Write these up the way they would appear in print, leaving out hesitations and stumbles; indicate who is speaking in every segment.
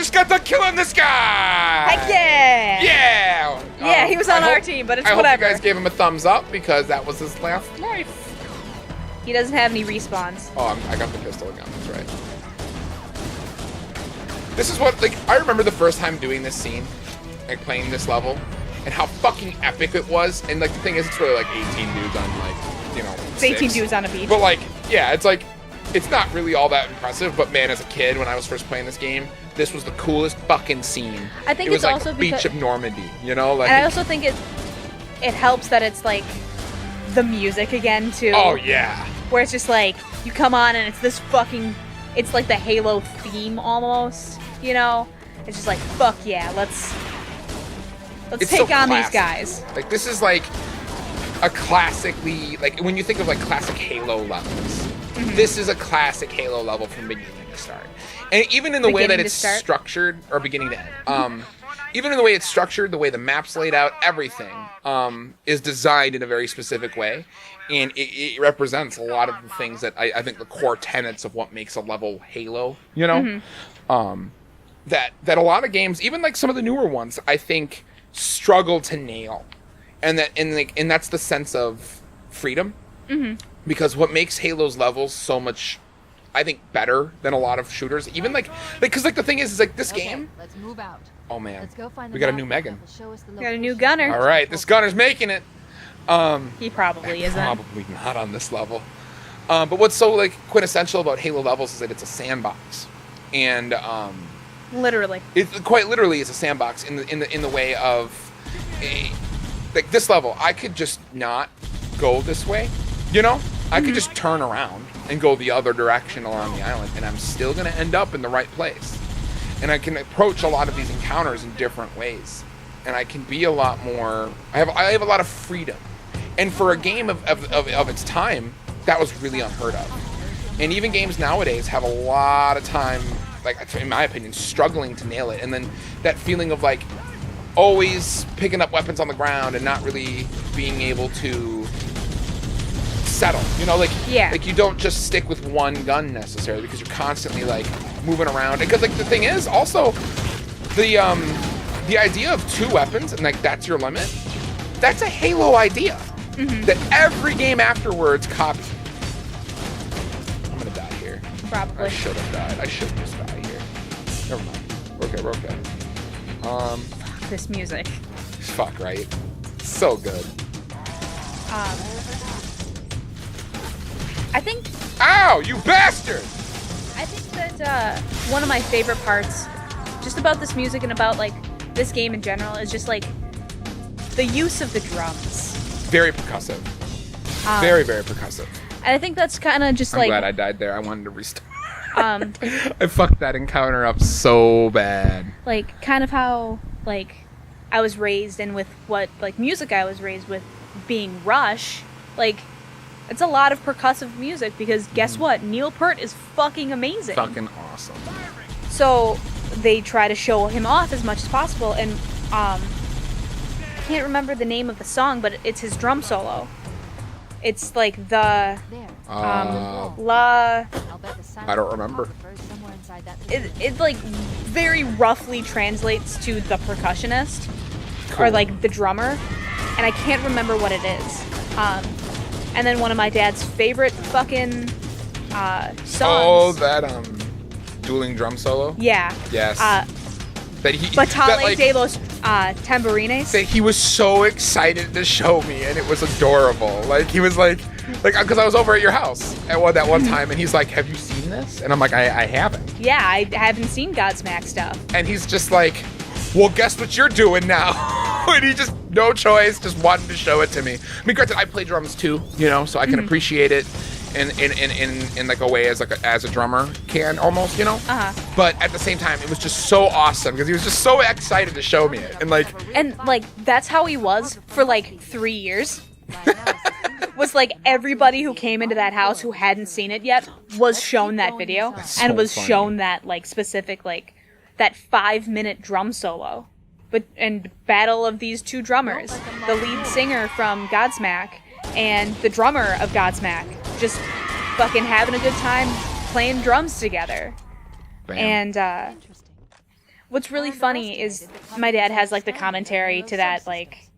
Speaker 1: just got done killing this guy!
Speaker 2: Heck yeah!
Speaker 1: Yeah!
Speaker 2: Yeah, he was on our team, but it's
Speaker 1: I
Speaker 2: whatever.
Speaker 1: hope you guys gave him a thumbs up because that was his last life.
Speaker 2: He doesn't have any respawns.
Speaker 1: Oh, I got the pistol again, that's right. This is what, like, I remember the first time doing this scene, like, playing this level, and how fucking epic it was. And, like, the thing is, it's really, like, 18 dudes on, like, you know,
Speaker 2: It's 18 dudes on a beach.
Speaker 1: But, like, yeah, it's, like, it's not really all that impressive, but, man, as a kid, when I was first playing this game, this was the coolest fucking scene.
Speaker 2: I think
Speaker 1: it was
Speaker 2: it's
Speaker 1: like
Speaker 2: also
Speaker 1: Beach
Speaker 2: because...
Speaker 1: of Normandy, you know? Like,
Speaker 2: and I also think it helps that it's, like, the music again, too.
Speaker 1: oh, yeah.
Speaker 2: Where it's just, like, you come on and it's this fucking... It's like the Halo theme, almost, you know? It's just like, fuck yeah, let's
Speaker 1: It's
Speaker 2: take
Speaker 1: so
Speaker 2: on these
Speaker 1: classic.
Speaker 2: guys.
Speaker 1: Like, this is like a classically, like, when you think of like classic Halo levels, this is a classic Halo level from beginning to start. And even in the way that it's structured, or beginning to end, even in the way it's structured, the way the map's laid out, everything is designed in a very specific way. And it represents a lot of the things that I think the core tenets of what makes a level Halo, you know? That a lot of games, even like some of the newer ones, I think struggle to nail. And that's the sense of freedom. Because what makes Halo's levels so much, I think, better than a lot of shooters, even like because like the thing is like this game.
Speaker 3: Let's move out.
Speaker 1: Oh man,
Speaker 3: Let's go find
Speaker 1: we got a new Megan.
Speaker 2: We got a new gunner.
Speaker 1: All right, this gunner's making it.
Speaker 2: He probably isn't.
Speaker 1: Probably not on this level. But what's so like quintessential about Halo levels is that it's a sandbox, and
Speaker 2: Literally.
Speaker 1: it quite literally is a sandbox in the way of like this level. I could just not go this way, you know. I could just turn around and go the other direction along the island, and I'm still gonna end up in the right place. And I can approach a lot of these encounters in different ways, and I can be a lot more. I have a lot of freedom. And for a game of its time, that was really unheard of. And even games nowadays have a lot of time, like in my opinion, struggling to nail it. And then that feeling of like always picking up weapons on the ground and not really being able to settle. You know, like like you don't just stick with one gun necessarily because you're constantly like moving around. Because like the thing is also the idea of 2 weapons and like that's your limit. That's a Halo idea. That every game afterwards copied. I'm gonna die here.
Speaker 2: Probably.
Speaker 1: I should have died. I should just die here. Never mind. We're okay.
Speaker 2: Fuck this music.
Speaker 1: Fuck, right? So good.
Speaker 2: I think...
Speaker 1: Ow, you bastard!
Speaker 2: I think that one of my favorite parts just about this music and about like this game in general is just like the use of the drums.
Speaker 1: Very percussive. Very, very percussive.
Speaker 2: And I think that's kind of just
Speaker 1: I'm
Speaker 2: like...
Speaker 1: glad I died there. I wanted to restart. I fucked that encounter up so bad.
Speaker 2: Like, kind of how, like, I was raised and with what, like, music I was raised with being Rush, like, it's a lot of percussive music because guess what? Neil Peart is fucking amazing.
Speaker 1: Fucking awesome.
Speaker 2: So they try to show him off as much as possible, and I can't remember the name of the song, but it's his drum solo. It's like the La.
Speaker 1: I don't remember.
Speaker 2: It like very roughly translates to the percussionist or like the drummer, and I can't remember what it is. And then one of my dad's favorite fucking songs.
Speaker 1: Oh, that dueling drum solo.
Speaker 2: Yeah.
Speaker 1: Yes. That he.
Speaker 2: Batale
Speaker 1: like,
Speaker 2: de los Tamborines.
Speaker 1: that he was so excited to show me, and it was adorable. Like he was like, because I was over at your house at that one time, and he's like, "Have you seen this?" And I'm like, "I haven't."
Speaker 2: Yeah, I haven't seen Godsmack stuff.
Speaker 1: And he's just like, "Well, guess what you're doing now?" And he just no choice, just wanted to show it to me. I mean, granted, I play drums too, you know, so I can appreciate it in like a way as a drummer can almost, you know. But at the same time, it was just so awesome because he was just so excited to show me it, and like
Speaker 2: that's how he was for like 3 years. Was like everybody who came into that house who hadn't seen it yet was shown that video and was shown that like specific like that 5-minute drum solo. And battle of these 2 drummers, the lead singer from Godsmack and the drummer of Godsmack, just fucking having a good time playing drums together. Bam. And what's really funny is my dad has like the commentary to that like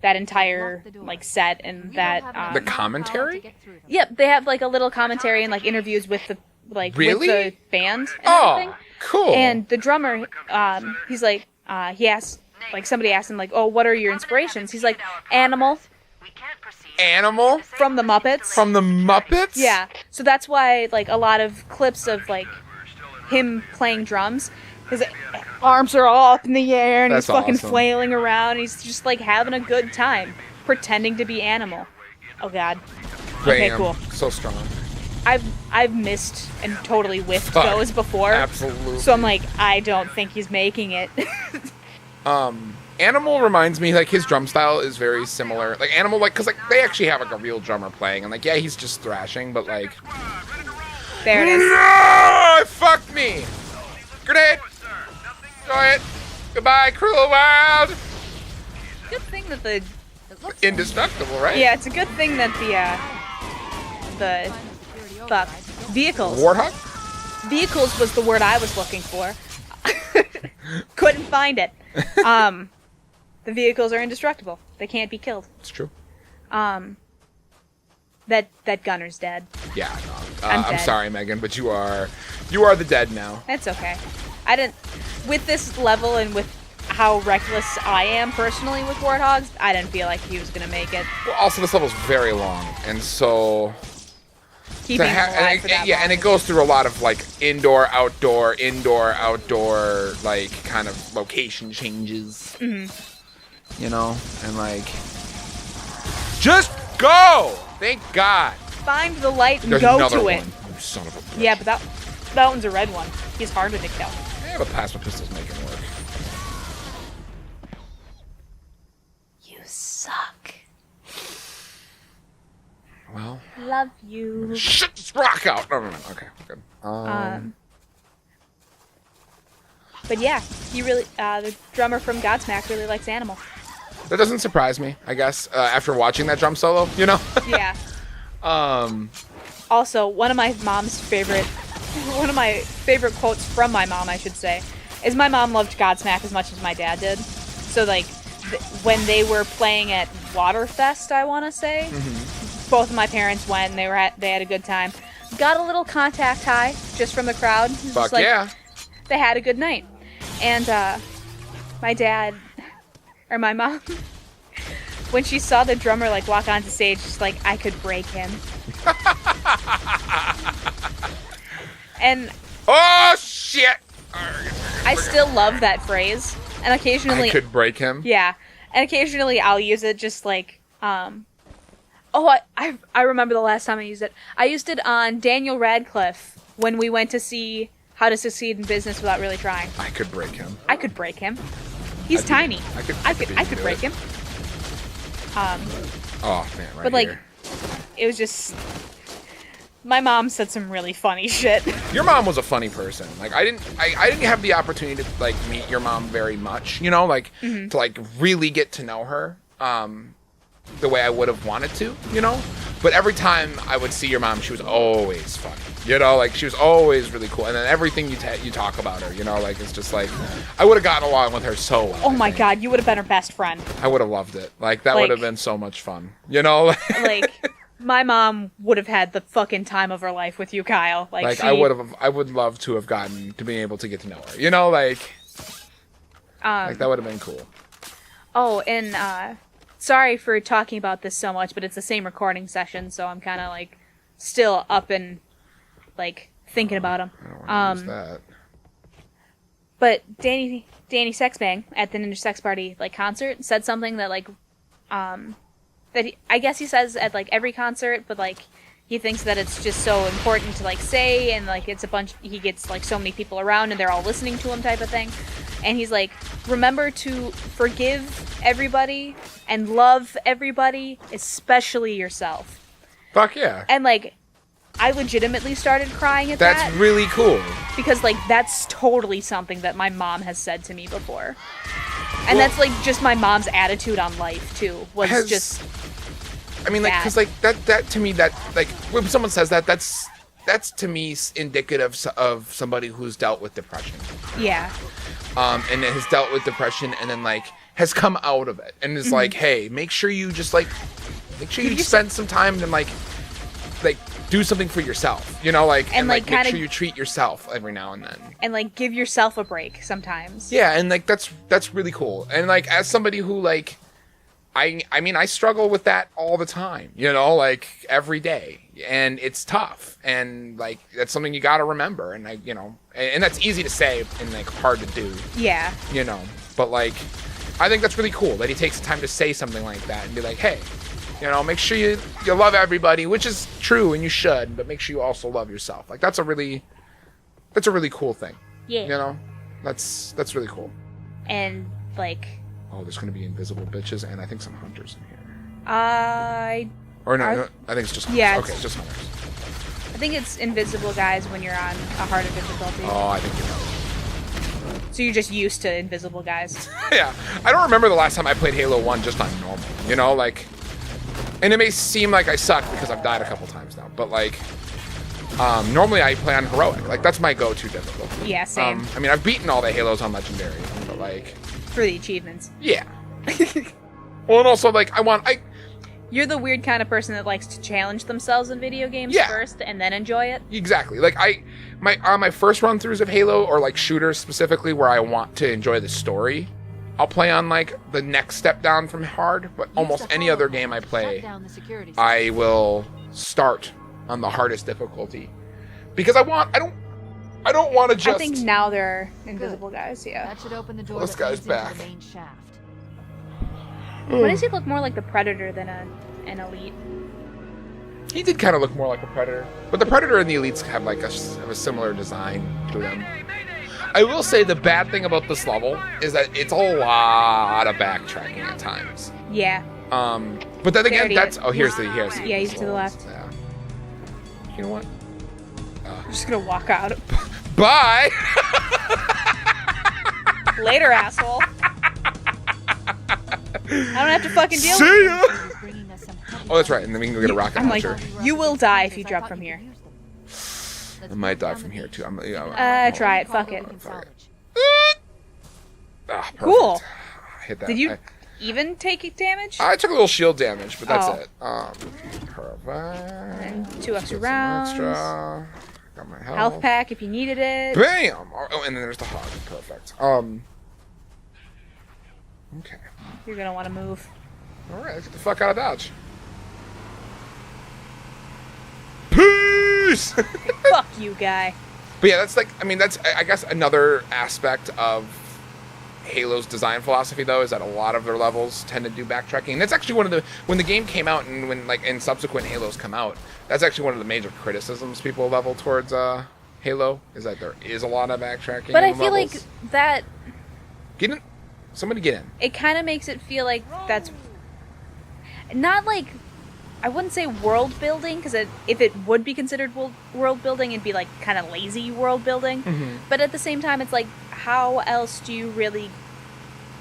Speaker 2: that entire like set and that
Speaker 1: The commentary?
Speaker 2: Yep, they have like a little commentary and like interviews with the with the band and everything.
Speaker 1: Cool.
Speaker 2: And the drummer, he's like, he asked, like somebody asked him like, oh, what are your inspirations? He's like, Animal.
Speaker 1: Animal?
Speaker 2: From the Muppets.
Speaker 1: From the Muppets?
Speaker 2: Yeah. So that's why like a lot of clips of like him playing drums, his arms are all up in the air and
Speaker 1: That's
Speaker 2: he's fucking
Speaker 1: awesome.
Speaker 2: flailing around. He's just like having a good time, pretending to be Animal. Oh God. Okay,
Speaker 1: Bam.
Speaker 2: cool.
Speaker 1: So strong.
Speaker 2: I've missed and totally whiffed
Speaker 1: Fuck.
Speaker 2: those before.
Speaker 1: Absolutely.
Speaker 2: So I'm like, I don't think he's making it.
Speaker 1: Animal reminds me, like, his drum style is very similar. Like, Animal, like, because, like, they actually have, like, a real drummer playing. And, like, yeah, he's just thrashing, but, like...
Speaker 2: There it is.
Speaker 1: No! It fucked me! Grenade! Enjoy it! Goodbye, cruel world!
Speaker 2: Good thing that the...
Speaker 1: Indestructible, right?
Speaker 2: Yeah, it's a good thing that the vehicles.
Speaker 1: Warthog?
Speaker 2: Vehicles was the word I was looking for. Couldn't find it. The vehicles are indestructible. They can't be killed.
Speaker 1: It's true.
Speaker 2: That gunner's dead.
Speaker 1: Yeah, no.
Speaker 2: I'm
Speaker 1: I'm
Speaker 2: dead.
Speaker 1: sorry, Megan, but you are the dead now.
Speaker 2: That's okay. I didn't... With this level and with how reckless I am personally with warthogs, I didn't feel like he was going to make it.
Speaker 1: Well, also, this level's very long, and so...
Speaker 2: Keeping him alive for that long.
Speaker 1: And it goes through a lot of, like, indoor, outdoor, like, kind of location changes. Mm-hmm. You know? And, like... Just go! Thank God!
Speaker 2: Find the light and
Speaker 1: There's
Speaker 2: go
Speaker 1: another
Speaker 2: to
Speaker 1: one.
Speaker 2: it.
Speaker 1: You son of a bitch.
Speaker 2: Yeah, but that one's a red one. He's harder to kill.
Speaker 1: Yeah, but plasma pistols make it work.
Speaker 2: You suck.
Speaker 1: Well...
Speaker 2: Love you.
Speaker 1: Shut this rock out! No. Okay, good.
Speaker 2: But yeah, he really, the drummer from Godsmack really likes Animal.
Speaker 1: That doesn't surprise me, I guess, after watching that drum solo, you know?
Speaker 2: Yeah. Also, one of my favorite quotes from my mom, I should say, is my mom loved Godsmack as much as my dad did. So, like, when they were playing at Waterfest, I want to say, both of my parents went, and they had a good time. Got a little contact high just from the crowd. It was
Speaker 1: Fuck
Speaker 2: just like,
Speaker 1: yeah.
Speaker 2: They had a good night. And my dad, or my mom, when she saw the drummer like walk onto stage, she's like, I could break him. And
Speaker 1: Oh, shit!
Speaker 2: I still love that phrase. And occasionally...
Speaker 1: I could break him?
Speaker 2: Yeah. And occasionally I'll use it just like, Oh, I remember the last time I used it. I used it on Daniel Radcliffe when we went to see How to Succeed in Business Without Really Trying.
Speaker 1: I could break him.
Speaker 2: I could break him. He's tiny.
Speaker 1: I could
Speaker 2: break him.
Speaker 1: Oh, man, right
Speaker 2: But like,
Speaker 1: here.
Speaker 2: it was just... My mom said some really funny shit.
Speaker 1: Your mom was a funny person. Like, I didn't have the opportunity to, like, meet your mom very much, you know? Like, to, like, really get to know her, the way I would have wanted to, you know? But every time I would see your mom, she was always funny. You know, like, she was always really cool. And then everything you talk about her, you know, like, it's just like, I would have gotten along with her so well.
Speaker 2: Oh my god, you would have been her best friend.
Speaker 1: I would have loved it. Like, that
Speaker 2: Like-
Speaker 1: would have been so much fun. You know?
Speaker 2: Like, my mom would have had the fucking time of her life with you, Kyle. Like
Speaker 1: I would love to have gotten to being able to get to know her. You know, like that would have been cool.
Speaker 2: Oh, and sorry for talking about this so much, but it's the same recording session, so I'm kind of like still up and like thinking about him.
Speaker 1: I don't want to use that.
Speaker 2: But Danny Sexbang at the Ninja Sex Party like concert said something that like I guess he says at like every concert, but like he thinks that it's just so important to like say, and like it's he gets like so many people around and they're all listening to him type of thing. And he's like, remember to forgive everybody and love everybody, especially yourself.
Speaker 1: Fuck yeah.
Speaker 2: And like I legitimately started crying at that.
Speaker 1: That's really cool.
Speaker 2: Because like that's totally something that my mom has said to me before. And that's like just my mom's attitude on life too.
Speaker 1: I mean, like, because like that to me, that like when someone says that's to me indicative of somebody who's dealt with depression.
Speaker 2: Yeah.
Speaker 1: and has dealt with depression, and then like has come out of it, and is like, hey, make sure you just like, make sure you spend some time and like do something for yourself, you know, like, and like make sure you treat yourself every now and then,
Speaker 2: and like give yourself a break sometimes.
Speaker 1: Yeah, and like that's really cool, and like as somebody who like. I mean, I struggle with that all the time, you know, like every day, and it's tough, and like that's something you got to remember, and you know, and that's easy to say and like hard to do.
Speaker 2: Yeah.
Speaker 1: You know, but like, I think that's really cool that he takes the time to say something like that and be like, hey, you know, make sure you love everybody, which is true and you should, but make sure you also love yourself. Like that's a really cool thing.
Speaker 2: Yeah.
Speaker 1: You know, that's really cool.
Speaker 2: And like.
Speaker 1: Oh, there's going to be invisible bitches and I think some hunters in here. No, I think it's just hunters.
Speaker 2: Yeah,
Speaker 1: okay, it's just hunters.
Speaker 2: I think it's invisible guys when you're on a harder difficulty.
Speaker 1: Oh, I think you're right.
Speaker 2: So you're just used to invisible guys.
Speaker 1: Yeah. I don't remember the last time I played Halo 1 just on normal. You know, like... And it may seem like I suck because I've died a couple times now, but like... normally I play on heroic. Like, that's my go-to difficulty.
Speaker 2: Yeah, same.
Speaker 1: I mean, I've beaten all the Halos on legendary, but like...
Speaker 2: For the achievements.
Speaker 1: Yeah. Well, and also, like,
Speaker 2: You're the weird kind of person that likes to challenge themselves in video games first and then enjoy it.
Speaker 1: Exactly. Like, on my first run-throughs of Halo, or, like, shooters specifically, where I want to enjoy the story, I'll play on, like, the next step down from hard, but almost any other game I play, I will start on the hardest difficulty. Because I don't want to just...
Speaker 2: I think now they're invisible guys, yeah.
Speaker 3: That should open the door
Speaker 1: this guy's back.
Speaker 3: the main shaft.
Speaker 2: Why does he look more like the Predator than an Elite?
Speaker 1: He did kind of look more like a Predator. But the Predator and the Elites have like a similar design to them. I will say the bad thing about this level is that it's a lot of backtracking at times.
Speaker 2: Yeah.
Speaker 1: But then again, that's... Oh, here's the...
Speaker 2: Yeah, he's to the left.
Speaker 1: Yeah. You know what?
Speaker 2: I'm just gonna walk out.
Speaker 1: Bye!
Speaker 2: Later, asshole. I don't have to fucking deal with
Speaker 1: See
Speaker 2: you.
Speaker 1: ya! Oh, that's right, and then we can go get a rocket launcher.
Speaker 2: You will die if you drop from here.
Speaker 1: I might die from here, too.
Speaker 2: Try it. Fuck it.
Speaker 1: Perfect.
Speaker 2: Cool.
Speaker 1: I hit that.
Speaker 2: Did you even take damage?
Speaker 1: I took a little shield damage, but that's it. Perfect.
Speaker 2: And 2 extra rounds.
Speaker 1: Extra. Got my
Speaker 2: health pack if you needed it.
Speaker 1: Bam! Oh, and then there's the hog. Perfect. Okay.
Speaker 2: You're gonna want to move.
Speaker 1: Alright, let's get the fuck out of Dodge. Peace!
Speaker 2: Fuck you, guy.
Speaker 1: But yeah, that's like, I mean, that's, I guess, another aspect of Halo's design philosophy, though, is that a lot of their levels tend to do backtracking. And that's actually one of the, when the game came out and when, like, and subsequent Halos come out, that's actually one of the major criticisms people level towards Halo, is that there is a lot of backtracking.
Speaker 2: But I feel like that...
Speaker 1: Get in. Somebody get in.
Speaker 2: It kind of makes it feel like that's... Not like... I wouldn't say world building, because if it would be considered world building, it'd be like kind of lazy world building. Mm-hmm. But at the same time, it's like, how else do you really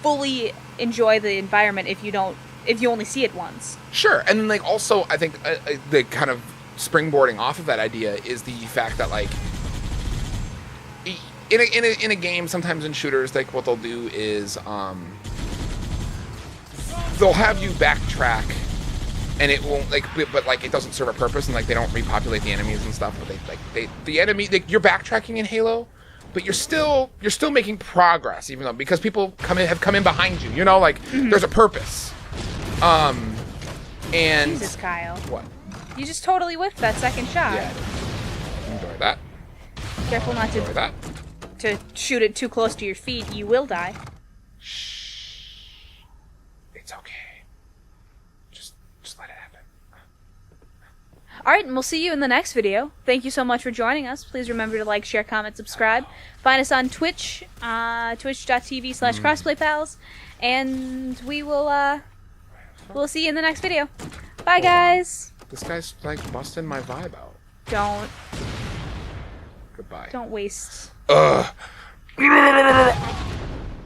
Speaker 2: fully enjoy the environment if you only see it once?
Speaker 1: Sure, and like also, I think the kind of springboarding off of that idea is the fact that like in a game, sometimes in shooters, like what they'll do is they'll have you backtrack. And it won't but like it doesn't serve a purpose, and like they don't repopulate the enemies and stuff. But the enemy, you're backtracking in Halo, but you're still making progress, even though because people have come in behind you. You know, like there's a purpose. And
Speaker 2: Jesus, Kyle.
Speaker 1: What?
Speaker 2: You just totally whiffed that second shot.
Speaker 1: Yeah. Enjoy that.
Speaker 2: Careful not to shoot it too close to your feet. You will die.
Speaker 1: Shh. It's okay.
Speaker 2: Alright, and we'll see you in the next video. Thank you so much for joining us. Please remember to like, share, comment, subscribe. Find us on Twitch, twitch.tv/crossplaypals. And we will, we'll see you in the next video. Bye, guys!
Speaker 1: This guy's, like, busting my vibe out.
Speaker 2: Don't.
Speaker 1: Goodbye.
Speaker 2: Don't waste.
Speaker 1: Ugh.